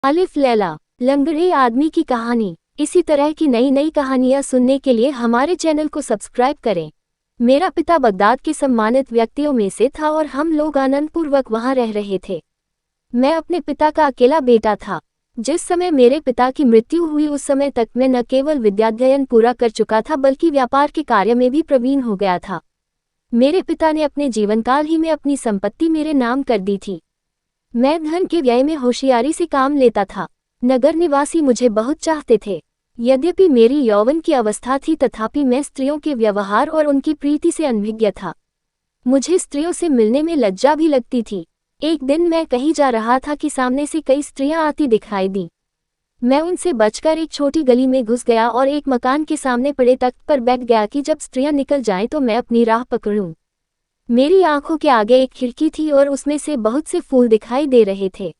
अलिफ लैला लंगड़े आदमी की कहानी। इसी तरह की नई नई कहानियां सुनने के लिए हमारे चैनल को सब्सक्राइब करें। मेरा पिता बगदाद के सम्मानित व्यक्तियों में से था और हम लोग आनंदपूर्वक वहां रह रहे थे। मैं अपने पिता का अकेला बेटा था। जिस समय मेरे पिता की मृत्यु हुई उस समय तक मैं न केवल विद्याध्ययन पूरा कर चुका था बल्कि व्यापार के कार्य में भी प्रवीण हो गया था। मेरे पिता ने अपने जीवनकाल ही में अपनी संपत्ति मेरे नाम कर दी थी। मैं धन के व्यय में होशियारी से काम लेता था। नगर निवासी मुझे बहुत चाहते थे। यद्यपि मेरी यौवन की अवस्था थी तथापि मैं स्त्रियों के व्यवहार और उनकी प्रीति से अनभिज्ञ था। मुझे स्त्रियों से मिलने में लज्जा भी लगती थी। एक दिन मैं कहीं जा रहा था कि सामने से कई स्त्रियां आती दिखाई दी। मैं उनसे बचकर एक छोटी गली में घुस गया और एक मकान के सामने पड़े तख्त पर बैठ गया कि जब स्त्रियां निकल जाएं तो मैं अपनी राह पकड़ूं। मेरी आंखों के आगे एक खिड़की थी और उसमें से बहुत से फूल दिखाई दे रहे थे।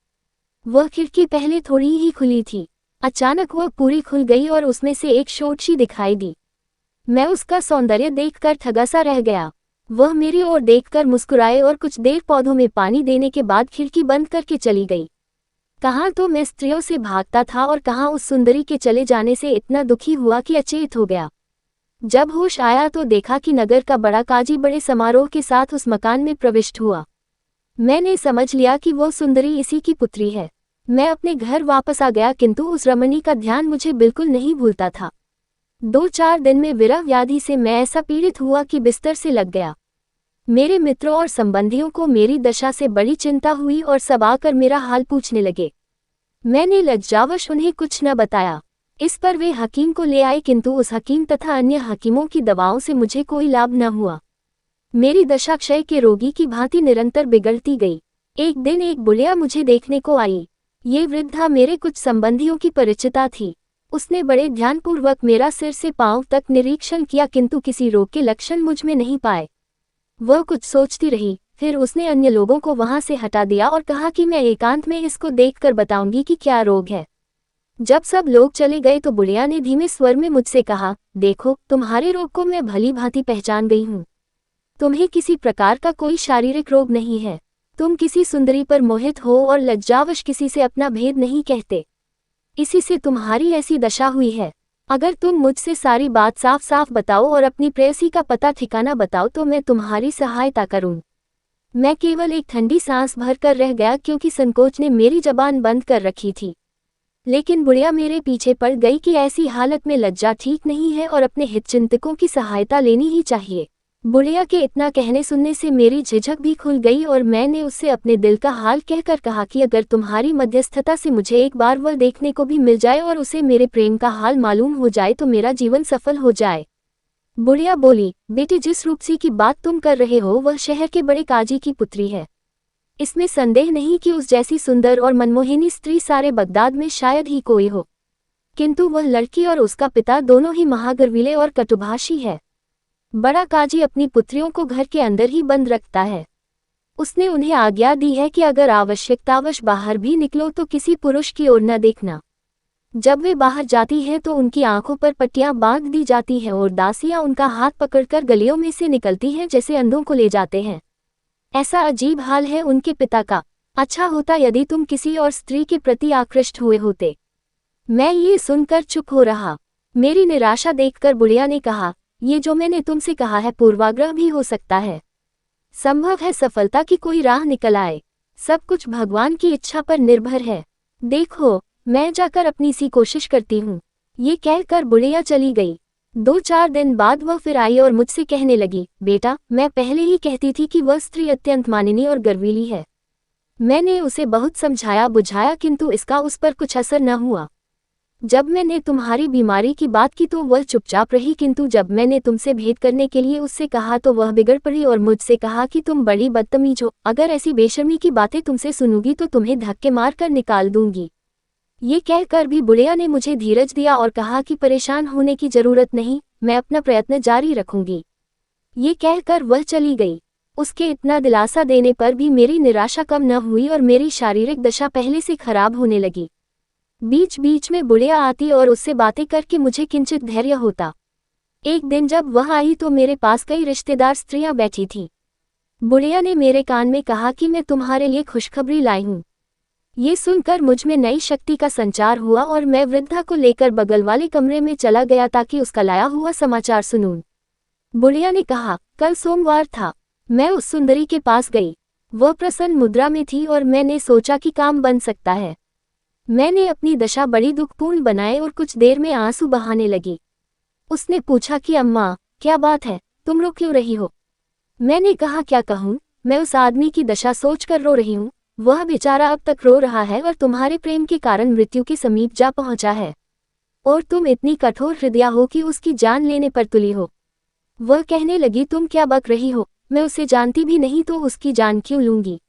वह खिड़की पहले थोड़ी ही खुली थी। अचानक वह पूरी खुल गई और उसमें से एक शोटशी दिखाई दी। मैं उसका सौंदर्य देखकर ठगा सा रह गया। वह मेरी ओर देखकर मुस्कुराए और कुछ देर पौधों में पानी देने के बाद खिड़की बंद करके चली गई। कहाँ तो मैं स्त्रियों से भागता था और कहाँ उस सुंदरी के चले जाने से इतना दुखी हुआ कि अचेत हो गया। जब होश आया तो देखा कि नगर का बड़ा काजी बड़े समारोह के साथ उस मकान में प्रविष्ट हुआ। मैंने समझ लिया कि वो सुंदरी इसी की पुत्री है। मैं अपने घर वापस आ गया किंतु उस रमणी का ध्यान मुझे बिल्कुल नहीं भूलता था। 2-4 दिन में विरह व्याधि से मैं ऐसा पीड़ित हुआ कि बिस्तर से लग गया। मेरे मित्रों और संबंधियों को मेरी दशा से बड़ी चिंता हुई और सब आकर मेरा हाल पूछने लगे। मैंने लज्जावश उन्हें कुछ न बताया। इस पर वे हकीम को ले आए किंतु उस हकीम तथा अन्य हकीमों की दवाओं से मुझे कोई लाभ न हुआ। मेरी दशा क्षय के रोगी की भांति निरंतर बिगड़ती गई। एक दिन एक बुढ़िया मुझे देखने को आई। ये वृद्धा मेरे कुछ संबंधियों की परिचिता थी। उसने बड़े ध्यानपूर्वक मेरा सिर से पांव तक निरीक्षण किया किंतु किसी रोग के लक्षण मुझ में नहीं पाए। वह कुछ सोचती रही, फिर उसने अन्य लोगों को वहां से हटा दिया और कहा कि मैं एकांत में इसको देखकर बताऊंगी कि क्या रोग है। जब सब लोग चले गए तो बुढ़िया ने धीमे स्वर में मुझसे कहा, देखो तुम्हारे रोग को मैं भली भांति पहचान गई हूँ। तुम्हें किसी प्रकार का कोई शारीरिक रोग नहीं है। तुम किसी सुंदरी पर मोहित हो और लज्जावश किसी से अपना भेद नहीं कहते। इसी से तुम्हारी ऐसी दशा हुई है। अगर तुम मुझसे सारी बात साफ साफ बताओ और अपनी प्रेयसी का पता ठिकाना बताओ तो मैं तुम्हारी सहायता करूं। मैं केवल एक ठंडी सांस भर कर रह गया क्योंकि संकोच ने मेरी जबान बंद कर रखी थी। लेकिन बुढ़िया मेरे पीछे पड़ गई कि ऐसी हालत में लज्जा ठीक नहीं है और अपने हितचिंतकों की सहायता लेनी ही चाहिए। बुढ़िया के इतना कहने सुनने से मेरी झिझक भी खुल गई और मैंने उससे अपने दिल का हाल कहकर कहा कि अगर तुम्हारी मध्यस्थता से मुझे एक बार वह देखने को भी मिल जाए और उसे मेरे प्रेम का हाल मालूम हो जाए तो मेरा जीवन सफल हो जाए। बुढ़िया बोली, बेटी जिस रूपसी की बात तुम कर रहे हो वह शहर के बड़े काजी की पुत्री है। इसमें संदेह नहीं कि उस जैसी सुंदर और मनमोहिनी स्त्री सारे बगदाद में शायद ही कोई हो। किंतु वह लड़की और उसका पिता दोनों ही महागर्विले और कटुभाषी है। बड़ा काजी अपनी पुत्रियों को घर के अंदर ही बंद रखता है। उसने उन्हें आज्ञा दी है कि अगर आवश्यकतावश बाहर भी निकलो तो किसी पुरुष की ओर न देखना। जब वे बाहर जाती हैं तो उनकी आंखों पर पट्टियां बांध दी जाती हैं और दासियां उनका हाथ पकड़कर गलियों में से निकलती हैं जैसे अंधों को ले जाते हैं। ऐसा अजीब हाल है उनके पिता का। अच्छा होता यदि तुम किसी और स्त्री के प्रति आकृष्ट हुए होते। मैं ये सुनकर चुप हो रहा। मेरी निराशा देखकर बुढ़िया ने कहा, ये जो मैंने तुमसे कहा है पूर्वाग्रह भी हो सकता है। संभव है सफलता की कोई राह निकल आए। सब कुछ भगवान की इच्छा पर निर्भर है। देखो मैं जाकर अपनी सी कोशिश करती हूँ। ये कहकर बुढ़िया चली गई। 2-4 दिन बाद वह फिर आई और मुझसे कहने लगी, बेटा मैं पहले ही कहती थी कि वह स्त्री अत्यंत मानिनी और गर्वीली है। मैंने उसे बहुत समझाया बुझाया किंतु इसका उस पर कुछ असर न हुआ। जब मैंने तुम्हारी बीमारी की बात की तो वह चुपचाप रही किंतु जब मैंने तुमसे भेंट करने के लिए उससे कहा तो वह बिगड़ पड़ी और मुझसे कहा कि तुम बड़ी बदतमीज हो। अगर ऐसी बेशर्मी की बातें तुमसे सुनूंगी तो तुम्हें धक्के मार कर निकाल दूंगी। ये कहकर भी बुढ़िया ने मुझे धीरज दिया और कहा कि परेशान होने की जरूरत नहीं, मैं अपना प्रयत्न जारी रखूंगी। ये कहकर वह चली गई। उसके इतना दिलासा देने पर भी मेरी निराशा कम न हुई और मेरी शारीरिक दशा पहले से खराब होने लगी। बीच बीच में बुढ़िया आती और उससे बातें करके मुझे किंचित धैर्य होता। एक दिन जब वह आई तो मेरे पास कई रिश्तेदार स्त्रियां बैठी थीं। बुढ़िया ने मेरे कान में कहा कि मैं तुम्हारे लिए खुशखबरी लाई हूँ। ये सुनकर मुझ में नई शक्ति का संचार हुआ और मैं वृद्धा को लेकर बगल वाले कमरे में चला गया ताकि उसका लाया हुआ समाचार सुनूं। बुढ़िया ने कहा, कल सोमवार था। मैं उस सुंदरी के पास गई। वह प्रसन्न मुद्रा में थी और मैंने सोचा कि काम बन सकता है। मैंने अपनी दशा बड़ी दुखपूर्ण बनाए और कुछ देर में आंसू बहाने लगी। उसने पूछा कि अम्मा, क्या बात है, तुम रो क्यों रही हो? मैंने कहा, क्या कहूँ, मैं उस आदमी की दशा सोचकर रो रही हूँ। वह बेचारा अब तक रो रहा है और तुम्हारे प्रेम के कारण मृत्यु के समीप जा पहुंचा है, और तुम इतनी कठोर हृदया हो कि उसकी जान लेने पर तुली हो। वह कहने लगी, तुम क्या बक रही हो, मैं उसे जानती भी नहीं तो उसकी जान क्यों लूंगी?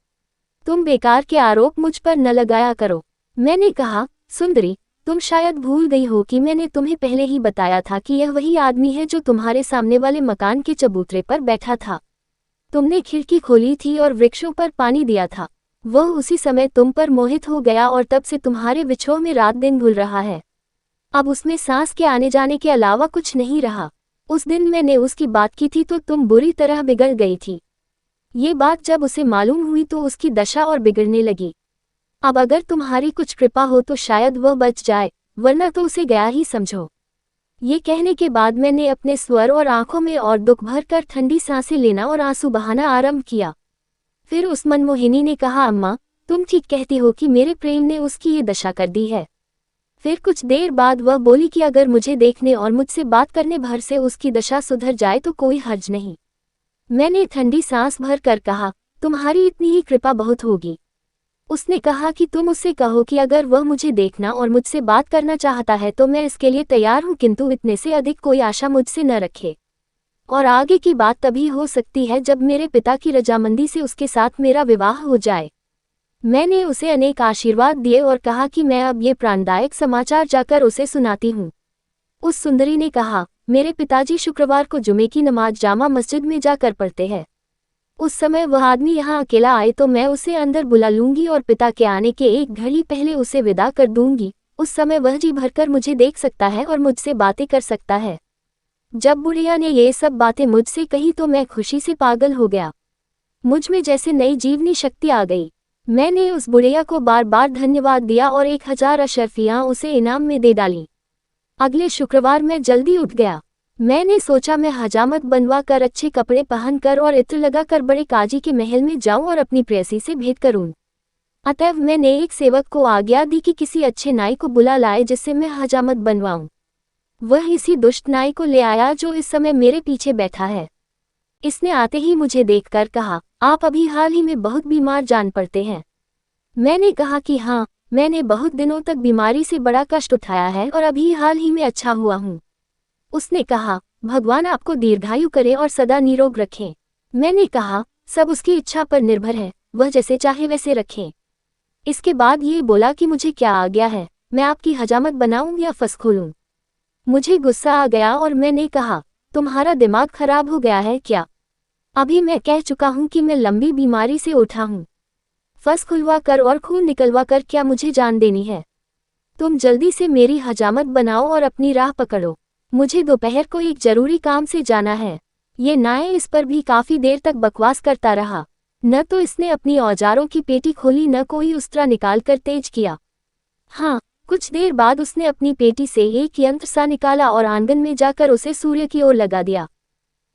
तुम बेकार के आरोप मुझ पर न लगाया करो। मैंने कहा, सुंदरी, तुम शायद भूल गई हो कि मैंने तुम्हें पहले ही बताया था कि यह वही आदमी है जो तुम्हारे सामने वाले मकान के चबूतरे पर बैठा था। तुमने खिड़की खोली थी और वृक्षों पर पानी दिया था। वह उसी समय तुम पर मोहित हो गया और तब से तुम्हारे विछोह में रात दिन घुल रहा है। अब उसमें सांस के आने जाने के अलावा कुछ नहीं रहा। उस दिन मैंने उसकी बात की थी तो तुम बुरी तरह बिगड़ गई थी। ये बात जब उसे मालूम हुई तो उसकी दशा और बिगड़ने लगी। अब अगर तुम्हारी कुछ कृपा हो तो शायद वह बच जाए, वरना तो उसे गया ही समझो। ये कहने के बाद मैंने अपने स्वर और आंखों में और दुख भर कर ठंडी सांसें लेना और आंसू बहाना आरंभ किया। फिर उस मनमोहिनी ने कहा, अम्मा, तुम ठीक कहती हो कि मेरे प्रेम ने उसकी ये दशा कर दी है। फिर कुछ देर बाद वह बोली कि अगर मुझे देखने और मुझसे बात करने भर से उसकी दशा सुधर जाए तो कोई हर्ज नहीं। मैंने ठंडी सांस भर कर कहा, तुम्हारी इतनी ही कृपा बहुत होगी। उसने कहा कि तुम उससे कहो कि अगर वह मुझे देखना और मुझसे बात करना चाहता है तो मैं इसके लिए तैयार हूँ, किंतु इतने से अधिक कोई आशा मुझसे न रखे। और आगे की बात तभी हो सकती है जब मेरे पिता की रजामंदी से उसके साथ मेरा विवाह हो जाए। मैंने उसे अनेक आशीर्वाद दिए और कहा कि मैं अब ये प्राणदायक समाचार जाकर उसे सुनाती हूँ। उस सुंदरी ने कहा, मेरे पिताजी शुक्रवार को जुमे की नमाज जामा मस्जिद में जाकर पढ़ते हैं। उस समय वह आदमी यहाँ अकेला आए तो मैं उसे अंदर बुला लूंगी और पिता के आने के एक घड़ी पहले उसे विदा कर दूंगी। उस समय वह जी भरकर मुझे देख सकता है और मुझसे बातें कर सकता है। जब बुढ़िया ने ये सब बातें मुझसे कही तो मैं खुशी से पागल हो गया। मुझ में जैसे नई जीवनी शक्ति आ गई। मैंने उस बुढ़िया को बार बार धन्यवाद दिया और 1000 अशर्फियाँ उसे इनाम में दे डाली। अगले शुक्रवार मैं जल्दी उठ गया। मैंने सोचा मैं हजामत बनवा कर, अच्छे कपड़े पहनकर और इत्र लगाकर बड़े काजी के महल में जाऊं और अपनी प्रेयसी से भेंट करूं। अतएव मैंने एक सेवक को आज्ञा दी कि किसी अच्छे नाई को बुला लाए जिससे मैं हजामत बनवाऊं। वह इसी दुष्ट नाई को ले आया जो इस समय मेरे पीछे बैठा है। इसने आते ही मुझे देखकर कहा, आप अभी हाल ही में बहुत बीमार जान पड़ते हैं। मैंने कहा कि हाँ, मैंने बहुत दिनों तक बीमारी से बड़ा कष्ट उठाया है और अभी हाल ही में अच्छा हुआ हूँ। उसने कहा, भगवान आपको दीर्घायु करे और सदा निरोग रखें। मैंने कहा, सब उसकी इच्छा पर निर्भर है, वह जैसे चाहे वैसे रखें। इसके बाद ये बोला कि मुझे क्या आ गया है, मैं आपकी हजामत बनाऊं या फंस खोलूं? मुझे गुस्सा आ गया और मैंने कहा, तुम्हारा दिमाग खराब हो गया है क्या? अभी मैं कह चुका हूं कि मैं लंबी बीमारी से उठा हूं। फंस खुलवा कर और खून निकलवा कर क्या मुझे जान देनी है? तुम जल्दी से मेरी हजामत बनाओ और अपनी राह पकड़ो। मुझे दोपहर को एक जरूरी काम से जाना है। ये नाय इस पर भी काफी देर तक बकवास करता रहा। न तो इसने अपनी औजारों की पेटी खोली न कोई उस्तरा निकालकर तेज किया। हाँ, कुछ देर बाद उसने अपनी पेटी से एक यंत्र सा निकाला और आंगन में जाकर उसे सूर्य की ओर लगा दिया।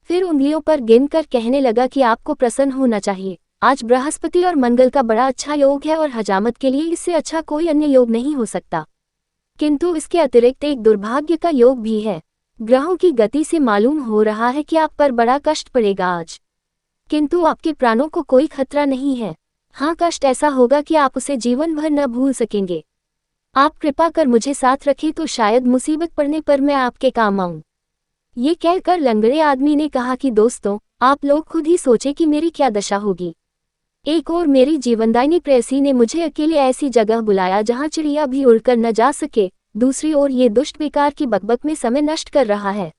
फिर उंगलियों पर गिनकर कहने लगा कि आपको प्रसन्न होना चाहिए। आज बृहस्पति और मंगल का बड़ा अच्छा योग है और हजामत के लिए इससे अच्छा कोई अन्य योग नहीं हो सकता। किंतु इसके अतिरिक्त एक दुर्भाग्य का योग भी है। ग्रहों की गति से मालूम हो रहा है कि आप पर बड़ा कष्ट पड़ेगा आज, किंतु आपके प्राणों को कोई खतरा नहीं है। हाँ, कष्ट ऐसा होगा कि आप उसे जीवन भर न भूल सकेंगे। आप कृपा कर मुझे साथ रखें तो शायद मुसीबत पड़ने पर मैं आपके काम आऊं। ये कहकर लंगड़े आदमी ने कहा कि दोस्तों, आप लोग खुद ही सोचे कि मेरी क्या दशा होगी। एक और मेरी जीवनदायिनी प्रेयसी ने मुझे अकेले ऐसी जगह बुलाया जहां चिड़िया भी उड़कर न जा सके। दूसरी ओर ये दुष्ट बेकार की बकबक में समय नष्ट कर रहा है।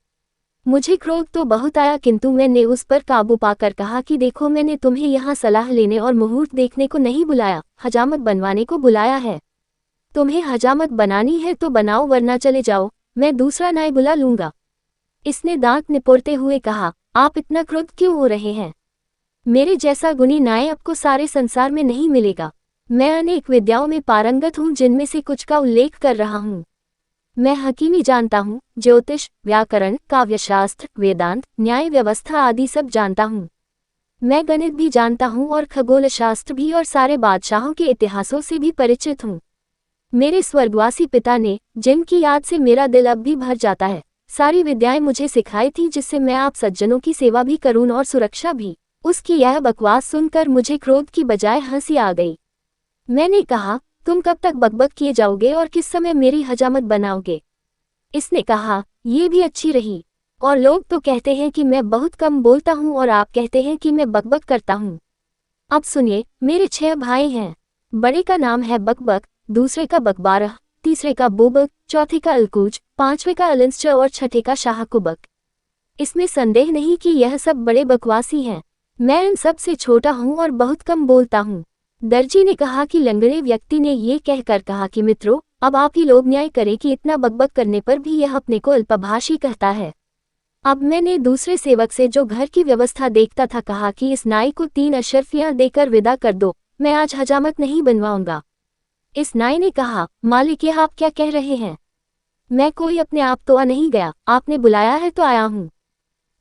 मुझे क्रोध तो बहुत आया, किंतु मैंने उस पर काबू पाकर कहा कि देखो, मैंने तुम्हें यहाँ सलाह लेने और मुहूर्त देखने को नहीं बुलाया, हजामत बनवाने को बुलाया है। तुम्हें हजामत बनानी है तो बनाओ, वरना चले जाओ, मैं दूसरा नाई बुला लूंगा। इसने दांत निपोरते हुए कहा, आप इतना क्रोध क्यों हो रहे हैं? मेरे जैसा गुणी नाय आपको सारे संसार में नहीं मिलेगा। मैं अनेक विद्याओं में पारंगत हूँ, जिनमें से कुछ का उल्लेख कर रहा हूँ। मैं हकीमी जानता हूँ, ज्योतिष, व्याकरण, काव्यशास्त्र, वेदांत, न्याय व्यवस्था आदि सब जानता हूँ। मैं गणित भी जानता हूँ और खगोल शास्त्र भी, और सारे बादशाहों के इतिहासों से भी परिचित हूँ। मेरे स्वर्गवासी पिता ने, जिनकी याद से मेरा दिल अब भी भर जाता है, सारी विद्याएं मुझे सिखाई थी, जिससे मैं आप सज्जनों की सेवा भी करूं और सुरक्षा भी। उसकी यह बकवास सुनकर मुझे क्रोध की बजाय हंसी आ गई। मैंने कहा, तुम कब तक बकबक किए जाओगे और किस समय मेरी हजामत बनाओगे? इसने कहा, ये भी अच्छी रही। और लोग तो कहते हैं कि मैं बहुत कम बोलता हूँ और आप कहते हैं कि मैं बकबक करता हूँ। अब सुनिए, मेरे 6 भाई हैं। बड़े का नाम है बकबक, दूसरे का बकबारह, तीसरे का बोबक, चौथे का अलकूज, पांचवे का अलंसच और छठे का शाहकुबक। इसमें संदेह नहीं कि यह सब बड़े बकवासी हैं। मैं इन सब से छोटा हूँ और बहुत कम बोलता हूँ। दर्जी ने कहा कि लंगड़े व्यक्ति ने ये कहकर कहा कि मित्रों, अब आप ही लोग न्याय करें कि इतना बकबक करने पर भी यह अपने को अल्पभाषी कहता है। अब मैंने दूसरे सेवक से, जो घर की व्यवस्था देखता था, कहा कि इस नाई को 3 अशर्फियां देकर विदा कर दो, मैं आज हजामत नहीं बनवाऊंगा। इस नाई ने कहा, मालिक, यह आप क्या कह रहे हैं? मैं कोई अपने आप तो आ नहीं गया, आपने बुलाया है तो आया हूँ।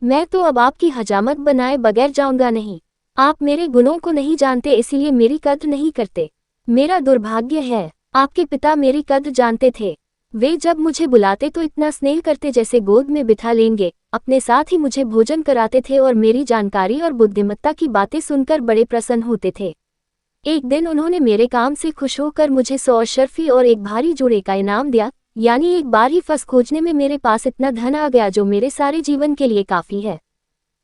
मैं तो अब आपकी हजामत बनाए बगैर जाऊंगा नहीं। आप मेरे गुणों को नहीं जानते, इसीलिए मेरी कद्र नहीं करते। मेरा दुर्भाग्य है, आपके पिता मेरी कद्र जानते थे। वे जब मुझे बुलाते तो इतना स्नेह करते जैसे गोद में बिठा लेंगे, अपने साथ ही मुझे भोजन कराते थे और मेरी जानकारी और बुद्धिमत्ता की बातें सुनकर बड़े प्रसन्न होते थे। एक दिन उन्होंने मेरे काम से खुश होकर मुझे 100 अशर्फी और एक भारी जोड़े का इनाम दिया, यानी एक बार ही फंस खोजने में मेरे पास इतना धन आ गया जो मेरे सारे जीवन के लिए काफी है।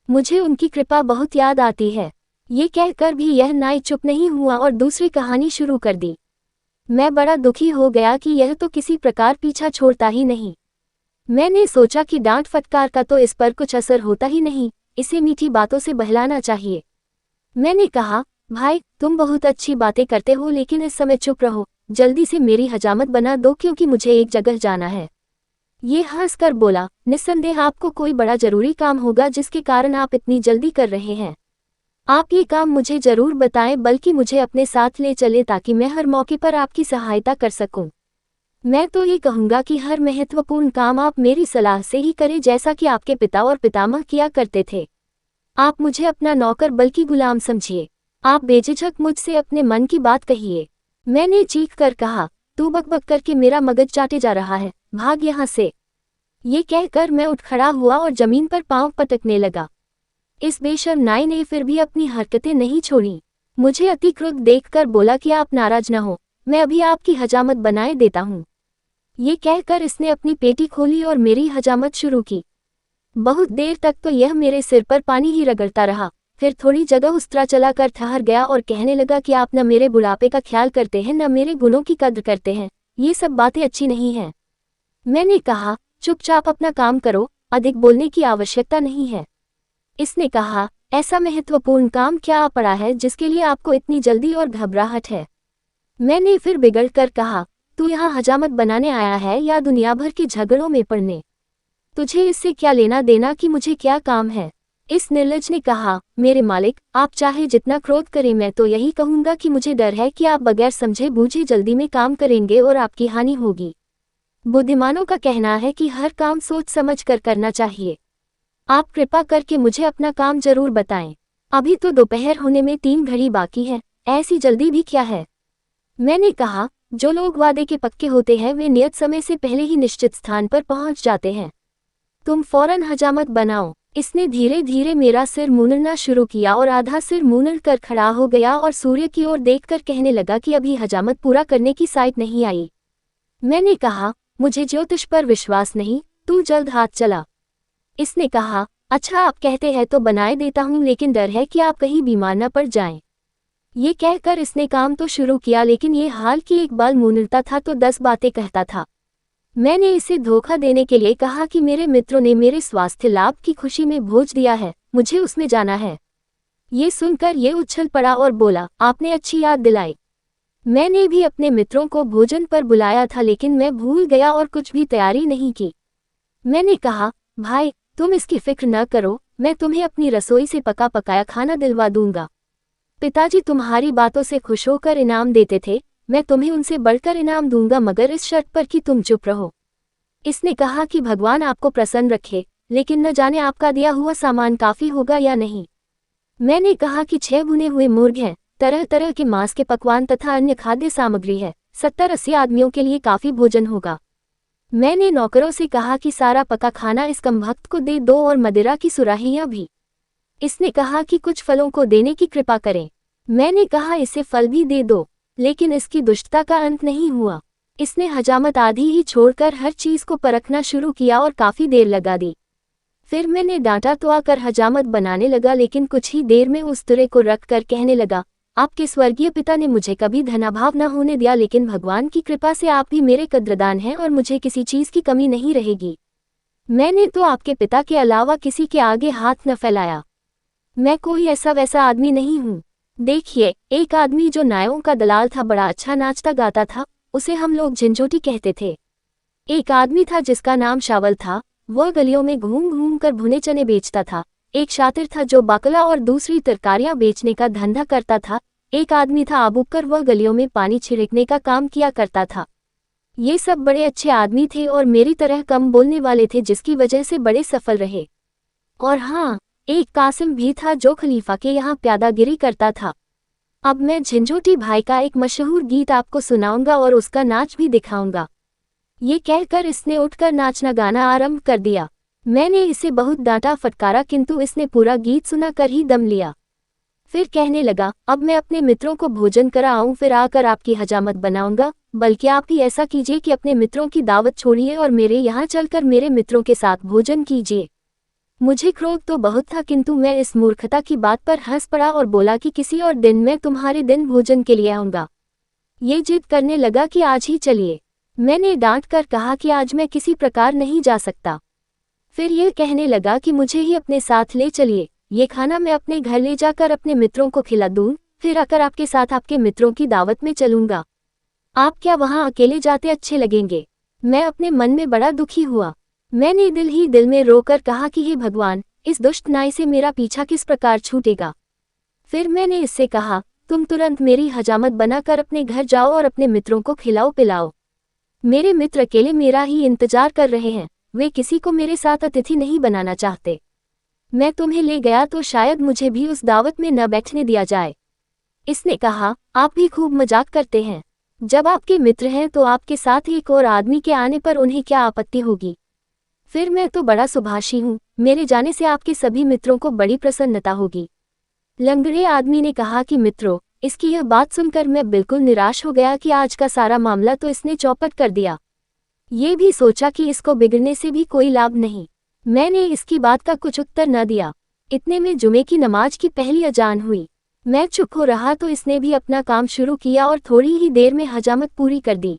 मुझे उनकी कृपा बहुत याद आती है। ये कहकर भी यह नाई चुप नहीं हुआ और दूसरी कहानी शुरू कर दी। मैं बड़ा दुखी हो गया कि यह तो किसी प्रकार पीछा छोड़ता ही नहीं। मैंने सोचा कि डांट फटकार का तो इस पर कुछ असर होता ही नहीं, इसे मीठी बातों से बहलाना चाहिए। मैंने कहा, भाई, तुम बहुत अच्छी बातें करते हो, लेकिन इस समय चुप रहो, जल्दी से मेरी हजामत बना दो, क्योंकि मुझे एक जगह जाना है। ये हंसकर बोला, निस्संदेह आपको कोई बड़ा जरूरी काम होगा जिसके कारण आप इतनी जल्दी कर रहे हैं। आप ये काम मुझे जरूर बताएं, बल्कि मुझे अपने साथ ले चले, ताकि मैं हर मौके पर आपकी सहायता कर सकूं। मैं तो ये कहूंगा कि हर महत्वपूर्ण काम आप मेरी सलाह से ही करें, जैसा कि आपके पिता और पितामह किया करते थे। आप मुझे अपना नौकर बल्कि गुलाम समझिए। आप बेझिझक मुझसे अपने मन की बात कहिए। मैंने चीख कर कहा, तू बकबक करके मेरा मगज चाटे जा रहा है, भाग यहाँ से। ये कहकर मैं उठ खड़ा हुआ और जमीन पर पांव पटकने लगा। इस बेशर्म नाई ने फिर भी अपनी हरकतें नहीं छोड़ी। मुझे अति क्रुद्ध देखकर बोला कि आप नाराज न हो, मैं अभी आपकी हजामत बनाए देता हूँ। ये कहकर इसने अपनी पेटी खोली और मेरी हजामत शुरू की। बहुत देर तक तो यह मेरे सिर पर पानी ही रगड़ता रहा, फिर थोड़ी जगह उस्तरा चला कर ठहर गया और कहने लगा कि आप न मेरे बुढ़ापे का ख्याल करते हैं, न मेरे गुणों की कद्र करते हैं। ये सब बातें अच्छी नहीं हैं। मैंने कहा, चुपचाप अपना काम करो, अधिक बोलने की आवश्यकता नहीं है। इसने कहा, ऐसा महत्वपूर्ण काम क्या आ पड़ा है जिसके लिए आपको इतनी जल्दी और घबराहट है? मैंने फिर बिगड़ कर कहा, तू यहाँ हजामत बनाने आया है या दुनिया भर के झगड़ों में पड़ने? तुझे इससे क्या लेना देना कि मुझे क्या काम है? इस निर्लज ने कहा, मेरे मालिक, आप चाहे जितना क्रोध करें, मैं तो यही कहूंगा कि मुझे डर है कि आप बगैर समझे बूझे जल्दी में काम करेंगे और आपकी हानि होगी। बुद्धिमानों का कहना है कि हर काम सोच समझ कर करना चाहिए। आप कृपा करके मुझे अपना काम जरूर बताएं। अभी तो दोपहर होने में 3 घड़ी बाकी है, ऐसी जल्दी भी क्या है? मैंने कहा, जो लोग वादे के पक्के होते हैं वे नियत समय से पहले ही निश्चित स्थान पर पहुंच जाते हैं। तुम फौरन हजामत बनाओ। इसने धीरे धीरे मेरा सिर मूंदना शुरू किया और आधा सिर मूंद कर खड़ा हो गया और सूर्य की ओर देखकर कहने लगा कि अभी हजामत पूरा करने की साइट नहीं आई। मैंने कहा, मुझे ज्योतिष पर विश्वास नहीं, तू जल्द हाथ चला। इसने कहा, अच्छा आप कहते हैं तो बनाए देता हूँ, लेकिन डर है कि आप कहीं बीमार न पड़ जाएं। ये कहकर इसने काम तो शुरू किया, लेकिन ये हाल कि एक बाल मूंदता था तो 10 बातें कहता था। मैंने इसे धोखा देने के लिए कहा कि मेरे मित्रों ने मेरे स्वास्थ्य लाभ की खुशी में भोज दिया है, मुझे उसमें जाना है। ये सुनकर ये उछल पड़ा और बोला, आपने अच्छी याद दिलाई। मैंने भी अपने मित्रों को भोजन पर बुलाया था, लेकिन मैं भूल गया और कुछ भी तैयारी नहीं की। मैंने कहा, भाई, तुम इसकी फिक्र न करो, मैं तुम्हें अपनी रसोई से पका पकाया खाना दिलवा दूंगा। पिताजी तुम्हारी बातों से खुश होकर इनाम देते थे, मैं तुम्हें उनसे बढ़कर इनाम दूंगा मगर इस शर्त पर कि तुम चुप रहो। इसने कहा कि भगवान आपको प्रसन्न रखे, लेकिन न जाने आपका दिया हुआ सामान काफी होगा या नहीं। मैंने कहा कि 6 भुने हुए मुर्ग हैं, तरह तरह के मांस के पकवान तथा अन्य खाद्य सामग्री है, 70-80 आदमियों के लिए काफी भोजन होगा। मैंने नौकरों से कहा कि सारा पका खाना इस कमभक्त को दे दो और मदिरा की सुराहियां भी। इसने कहा कि कुछ फलों को देने की कृपा करें। मैंने कहा इसे फल भी दे दो, लेकिन इसकी दुष्टता का अंत नहीं हुआ। इसने हजामत आधी ही छोड़कर हर चीज को परखना शुरू किया और काफी देर लगा दी। फिर मैंने डांटा तो आकर हजामत बनाने लगा, लेकिन कुछ ही देर में उस तुरे को रख कर कहने लगा, आपके स्वर्गीय पिता ने मुझे कभी धनाभाव न होने दिया, लेकिन भगवान की कृपा से आप भी मेरे कद्रदान हैं और मुझे किसी चीज की कमी नहीं रहेगी। मैंने तो आपके पिता के अलावा किसी के आगे हाथ न फैलाया। मैं कोई ऐसा वैसा आदमी नहीं हूँ। देखिए, एक आदमी जो नायों का दलाल था, बड़ा अच्छा नाचता गाता था, उसे हम लोग झिंझोटी कहते थे। एक आदमी था जिसका नाम शावल था, वह गलियों में घूम घूम कर भुने चने बेचता था। एक शातिर था जो बाकला और दूसरी तरकारियां बेचने का धंधा करता था। एक आदमी था आबूकर, वह गलियों में पानी छिड़कने का काम किया करता था। ये सब बड़े अच्छे आदमी थे और मेरी तरह कम बोलने वाले थे, जिसकी वजह से बड़े सफल रहे। और हाँ, एक कासिम भी था जो खलीफा के यहाँ प्यादागिरी करता था। अब मैं झिंझोटी भाई का एक मशहूर गीत आपको सुनाऊंगा और उसका नाच भी दिखाऊंगा। ये कहकर इसने उठकर नाचना गाना आरंभ कर दिया। मैंने इसे बहुत डांटा फटकारा, किंतु इसने पूरा गीत सुना कर ही दम लिया। फिर कहने लगा, अब मैं अपने मित्रों को भोजन कराऊं, फिर आकर आपकी हजामत बनाऊंगा। बल्कि आप ही ऐसा कीजिए कि अपने मित्रों की दावत छोड़िए और मेरे यहाँ चलकर मेरे मित्रों के साथ भोजन कीजिए। मुझे क्रोध तो बहुत था, किंतु मैं इस मूर्खता की बात पर हंस पड़ा और बोला कि किसी और दिन मैं तुम्हारे दिन भोजन के लिए आऊंगा। ये जिद करने लगा कि आज ही चलिए। मैंने डांट कर कहा कि आज मैं किसी प्रकार नहीं जा सकता। फिर यह कहने लगा कि मुझे ही अपने साथ ले चलिए, ये खाना मैं अपने घर ले जाकर अपने मित्रों को खिला दूं, फिर आकर आपके साथ आपके मित्रों की दावत में चलूंगा। आप क्या वहां अकेले जाते अच्छे लगेंगे? मैं अपने मन में बड़ा दुखी हुआ। मैंने दिल ही दिल में रोकर कहा कि हे भगवान, इस दुष्ट नाई से मेरा पीछा किस प्रकार छूटेगा। फिर मैंने इससे कहा, तुम तुरंत मेरी हजामत बनाकर अपने घर जाओ और अपने मित्रों को खिलाओ पिलाओ। मेरे मित्र अकेले मेरा ही इंतजार कर रहे हैं, वे किसी को मेरे साथ अतिथि नहीं बनाना चाहते। मैं तुम्हें ले गया तो शायद मुझे भी उस दावत में न बैठने दिया जाए। इसने कहा, आप भी खूब मजाक करते हैं। जब आपके मित्र हैं तो आपके साथ एक और आदमी के आने पर उन्हें क्या आपत्ति होगी? फिर मैं तो बड़ा सुभाषी हूँ, मेरे जाने से आपके सभी मित्रों को बड़ी प्रसन्नता होगी। लंगड़े आदमी ने कहा कि मित्रों, इसकी यह बात सुनकर मैं बिल्कुल निराश हो गया कि आज का सारा मामला तो इसने चौपट कर दिया। ये भी सोचा कि इसको बिगड़ने से भी कोई लाभ नहीं। मैंने इसकी बात का कुछ उत्तर न दिया। इतने में जुमे की नमाज की पहली अजान हुई। मैं चुप हो रहा तो इसने भी अपना काम शुरू किया और थोड़ी ही देर में हजामत पूरी कर दी।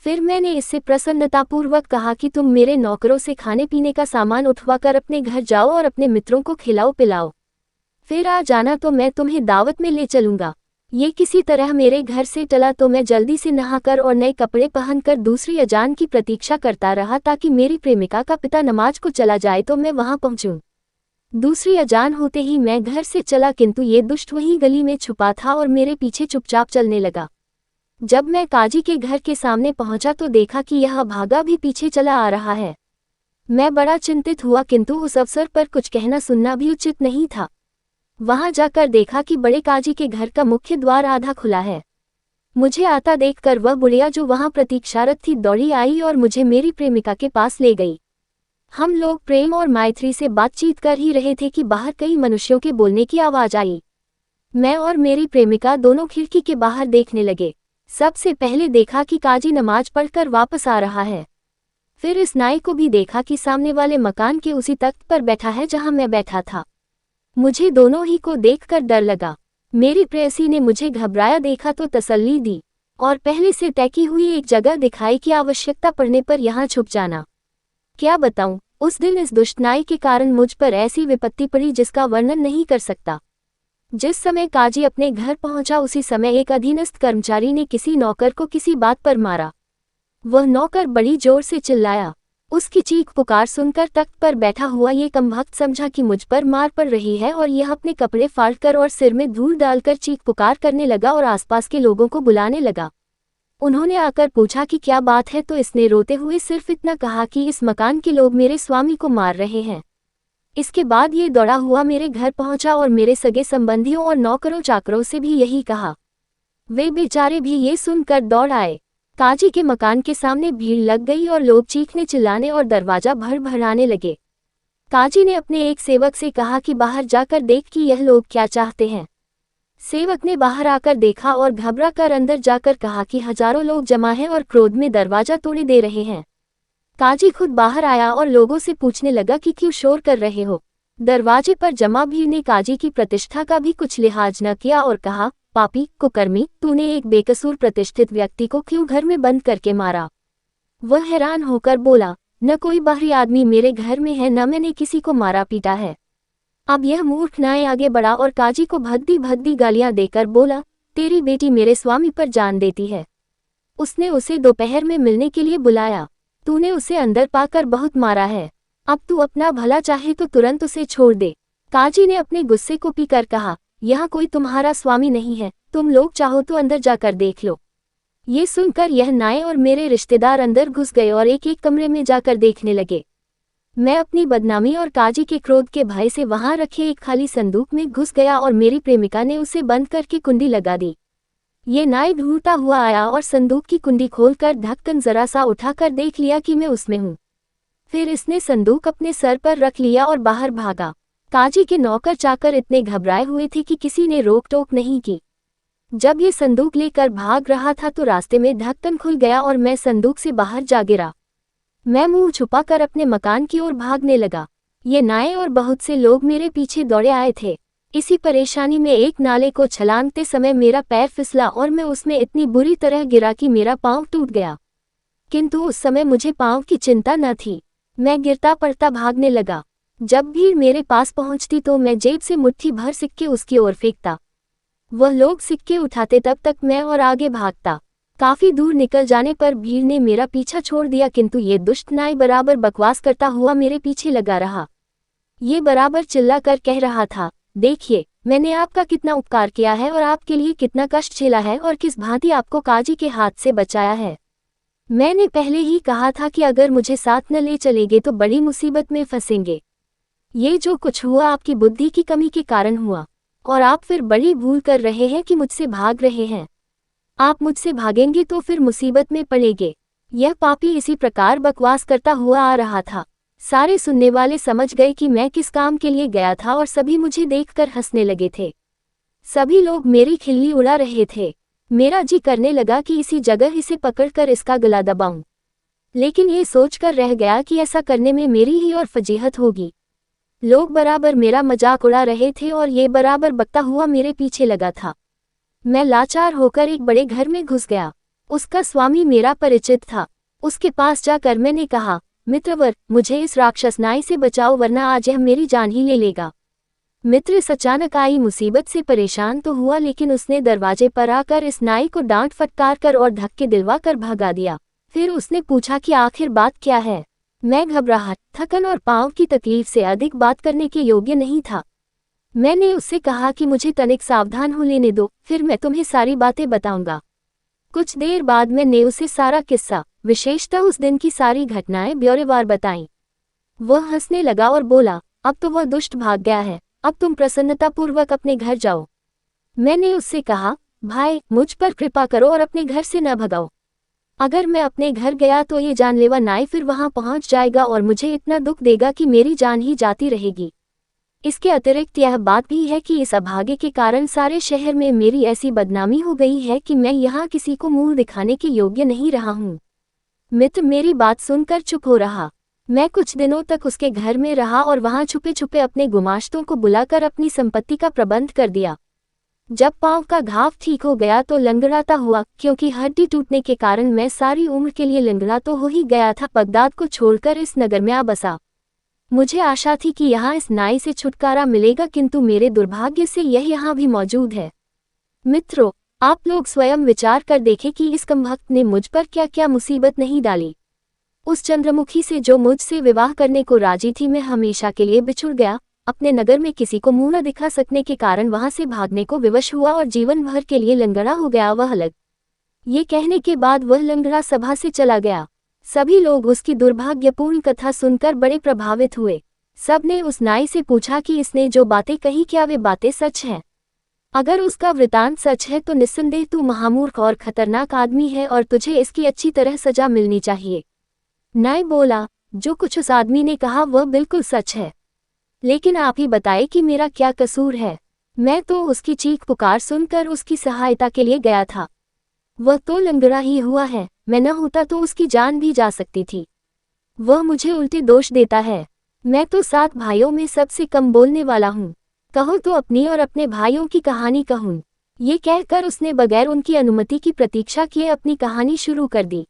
फिर मैंने इससे प्रसन्नतापूर्वक कहा कि तुम मेरे नौकरों से खाने पीने का सामान उठवाकर अपने घर जाओ और अपने मित्रों को खिलाओ पिलाओ। फिर आ जाना तो मैं तुम्हें दावत में ले चलूंगा। ये किसी तरह मेरे घर से टला तो मैं जल्दी से नहाकर और नए कपड़े पहनकर दूसरी अजान की प्रतीक्षा करता रहा, ताकि मेरी प्रेमिका का पिता नमाज को चला जाए तो मैं वहां पहुंचूं। दूसरी अजान होते ही मैं घर से चला, किंतु ये दुष्ट वहीं गली में छुपा था और मेरे पीछे चुपचाप चलने लगा। जब मैं काजी के घर के सामने पहुंचा तो देखा कि यह भागा भी पीछे चला आ रहा है। मैं बड़ा चिंतित हुआ, किंतु उस अवसर पर कुछ कहना सुनना भी उचित नहीं था। वहां जाकर देखा कि बड़े काजी के घर का मुख्य द्वार आधा खुला है। मुझे आता देखकर वह बुढ़िया जो वहां प्रतीक्षारत थी दौड़ी आई और मुझे मेरी प्रेमिका के पास ले गई। हम लोग प्रेम और मैत्री से बातचीत कर ही रहे थे कि बाहर कई मनुष्यों के बोलने की आवाज आई। मैं और मेरी प्रेमिका दोनों खिड़की के बाहर देखने लगे। सबसे पहले देखा कि काजी नमाज पढ़कर वापस आ रहा है। फिर इस नाई को भी देखा कि सामने वाले मकान के उसी तख्त पर बैठा है जहां मैं बैठा था। मुझे दोनों ही को देखकर डर लगा। मेरी प्रेयसी ने मुझे घबराया देखा तो तसल्ली दी और पहले से तय की हुई एक जगह दिखाई कि आवश्यकता पड़ने पर यहाँ छुप जाना। क्या बताऊं, उस दिन इस दुष्ट नाई के कारण मुझ पर ऐसी विपत्ति पड़ी जिसका वर्णन नहीं कर सकता। जिस समय काजी अपने घर पहुंचा उसी समय एक अधीनस्थ कर्मचारी ने किसी नौकर को किसी बात पर मारा। वह नौकर बड़ी जोर से चिल्लाया। उसकी चीख पुकार सुनकर तख्त पर बैठा हुआ ये कमबख्त समझा कि मुझ पर मार पड़ रही है और यह अपने कपड़े फाड़कर और सिर में धूल डालकर चीख पुकार करने लगा और आसपास के लोगों को बुलाने लगा। उन्होंने आकर पूछा कि क्या बात है, तो इसने रोते हुए सिर्फ इतना कहा कि इस मकान के लोग मेरे स्वामी को मार रहे हैं। इसके बाद ये दौड़ा हुआ मेरे घर पहुंचा और मेरे सगे संबंधियों और नौकरों चाकरों से भी यही कहा। वे बेचारे भी ये सुनकर दौड़ आए। काजी के मकान के सामने भीड़ लग गई और लोग चीखने चिल्लाने और दरवाजा भड़भड़ाने लगे। काजी ने अपने एक सेवक से कहा कि बाहर जाकर देख कि यह लोग क्या चाहते हैं। सेवक ने बाहर आकर देखा और घबरा कर अंदर जाकर कहा कि हजारों लोग जमा हैं और क्रोध में दरवाजा तोड़े दे रहे हैं। काजी खुद बाहर आया और लोगों से पूछने लगा कि क्यों शोर कर रहे हो। दरवाजे पर जमा भीड़ ने काजी की प्रतिष्ठा का भी कुछ लिहाज न किया और कहा, पापी कुकर्मी, तूने एक बेकसूर प्रतिष्ठित व्यक्ति को क्यों घर में बंद करके मारा। वह हैरान होकर बोला, न कोई बाहरी आदमी मेरे घर में है, न मैंने किसी को मारा पीटा है। अब यह मूर्ख नाई आगे बढ़ा और काजी को भद्दी भद्दी गालियां देकर बोला, तेरी बेटी मेरे स्वामी पर जान देती है। उसने उसे दोपहर में मिलने के लिए बुलाया। तूने उसे अंदर पाकर बहुत मारा है। अब तू अपना भला चाहे तो तुरंत उसे छोड़ दे। काजी ने अपने गुस्से को पीकर कहा, यहाँ कोई तुम्हारा स्वामी नहीं है, तुम लोग चाहो तो अंदर जाकर देख लो। ये सुनकर यह नाई और मेरे रिश्तेदार अंदर घुस गए और एक एक कमरे में जाकर देखने लगे। मैं अपनी बदनामी और काजी के क्रोध के भय से वहां रखे एक खाली संदूक में घुस गया और मेरी प्रेमिका ने उसे बंद करके कुंडी लगा दी। ये नाई ढूंढता हुआ आया और संदूक की कुंडी खोलकर ढक्कन जरा सा उठाकर देख लिया कि मैं उसमें हूँ। फिर इसने संदूक अपने सर पर रख लिया और बाहर भागा। काजी के नौकर चाकर इतने घबराए हुए थे कि किसी ने रोक टोक नहीं की। जब ये संदूक लेकर भाग रहा था तो रास्ते में ढक्कन खुल गया और मैं संदूक से बाहर जा गिरा। मैं मुंह छुपाकर अपने मकान की ओर भागने लगा। ये नाई और बहुत से लोग मेरे पीछे दौड़े आए थे। इसी परेशानी में एक नाले को छलांगते समय मेरा पैर फिसला और मैं उसमें इतनी बुरी तरह गिरा कि मेरा पांव टूट गया। किंतु उस समय मुझे पांव की चिंता न थी। मैं गिरता पड़ता भागने लगा। जब भीड़ मेरे पास पहुंचती तो मैं जेब से मुट्ठी भर सिक्के उसकी ओर फेंकता। वह लोग सिक्के उठाते, तब तक मैं और आगे भागता। काफी दूर निकल जाने पर भीड़ ने मेरा पीछा छोड़ दिया, किंतु ये दुष्ट नाई बराबर बकवास करता हुआ मेरे पीछे लगा रहा। ये बराबर चिल्लाकर कह रहा था, देखिए मैंने आपका कितना उपकार किया है और आपके लिए कितना कष्ट झेला है और किस भांति आपको काजी के हाथ से बचाया है। मैंने पहले ही कहा था कि अगर मुझे साथ न ले चलेंगे तो बड़ी मुसीबत में फंसेंगे। ये जो कुछ हुआ आपकी बुद्धि की कमी के कारण हुआ और आप फिर बड़ी भूल कर रहे हैं कि मुझसे भाग रहे हैं। आप मुझसे भागेंगे तो फिर मुसीबत में पड़ेंगे। यह पापी इसी प्रकार बकवास करता हुआ आ रहा था। सारे सुनने वाले समझ गए कि मैं किस काम के लिए गया था और सभी मुझे देखकर हंसने लगे थे। सभी लोग मेरी खिल्ली उड़ा रहे थे। मेरा जी करने लगा कि इसी जगह इसे पकड़कर इसका गला दबाऊं, लेकिन ये सोचकर रह गया कि ऐसा करने में मेरी ही और फजीहत होगी। लोग बराबर मेरा मजाक उड़ा रहे थे और ये बराबर बकता हुआ मेरे पीछे लगा था। मैं लाचार होकर एक बड़े घर में घुस गया। उसका स्वामी मेरा परिचित था। उसके पास जाकर मैंने कहा, मित्रवर, मुझे इस राक्षस नाई से बचाओ वरना आज यह मेरी जान ही ले लेगा। मित्र इस अचानक आई मुसीबत से परेशान तो हुआ, लेकिन उसने दरवाजे पर आकर इस नाई को डांट फटकार कर और धक्के दिलवा कर भगा दिया। फिर उसने पूछा कि आखिर बात क्या है। मैं घबराहट, थकन और पांव की तकलीफ से अधिक बात करने के योग्य नहीं था। मैंने उससे कहा कि मुझे तनिक सावधान हो लेने दो, फिर मैं तुम्हें सारी बातें बताऊंगा। कुछ देर बाद मैंने उसे सारा किस्सा, विशेषतः उस दिन की सारी घटनाएं ब्यौरेवार बताईं। वह हंसने लगा और बोला, अब तो वह दुष्ट भाग गया है, अब तुम प्रसन्नतापूर्वक अपने घर जाओ। मैंने उससे कहा, भाई मुझ पर कृपा करो और अपने घर से न भगाओ। अगर मैं अपने घर गया तो ये जानलेवा नाई फिर वहां पहुंच जाएगा और मुझे इतना दुख देगा कि मेरी जान ही जाती रहेगी। इसके अतिरिक्त यह बात भी है कि इस अभागे के कारण सारे शहर में मेरी ऐसी बदनामी हो गई है कि मैं यहाँ किसी को मुंह दिखाने के योग्य नहीं रहा हूँ। मित्र मेरी बात सुनकर चुप हो रहा। मैं कुछ दिनों तक उसके घर में रहा और वहां छुपे छुपे अपने गुमाश्तों को बुलाकर अपनी संपत्ति का प्रबंध कर दिया। जब पांव का घाव ठीक हो गया तो लंगड़ाता हुआ, क्योंकि हड्डी टूटने के कारण मैं सारी उम्र के लिए लंगड़ा तो हो ही गया था, बगदाद को छोड़कर इस नगर में आ बसा। मुझे आशा थी कि यहाँ इस नाई से छुटकारा मिलेगा, किंतु मेरे दुर्भाग्य से यह यहाँ भी मौजूद है। मित्रों, आप लोग स्वयं विचार कर देखें कि इस कमबख्त ने मुझ पर क्या क्या मुसीबत नहीं डाली। उस चंद्रमुखी से जो मुझसे विवाह करने को राजी थी, मैं हमेशा के लिए बिछुड़ गया। अपने नगर में किसी को मुंह न दिखा सकने के कारण वहां से भागने को विवश हुआ और जीवन भर के लिए लंगड़ा हो गया वह अलग। ये कहने के बाद वह लंगड़ा सभा से चला गया। सभी लोग उसकी दुर्भाग्यपूर्ण कथा सुनकर बड़े प्रभावित हुए। सबने उस नाई से पूछा कि इसने जो बातें कही क्या वे बातें सच हैं। अगर उसका वृतांत सच है तो निस्संदेह तू महामूर्ख और खतरनाक आदमी है और तुझे इसकी अच्छी तरह सजा मिलनी चाहिए। नाई बोला, जो कुछ उस आदमी ने कहा वह बिल्कुल सच है, लेकिन आप ही बताए कि मेरा क्या कसूर है। मैं तो उसकी चीख पुकार सुनकर उसकी सहायता के लिए गया था। वह तो लंगड़ा ही हुआ है, मैं न होता तो उसकी जान भी जा सकती थी। वह मुझे उल्टे दोष देता है। मैं तो 7 भाइयों में सबसे कम बोलने वाला हूँ। कहो तो अपनी और अपने भाइयों की कहानी कहूँ। ये कहकर उसने बगैर उनकी अनुमति की प्रतीक्षा किए अपनी कहानी शुरू कर दी।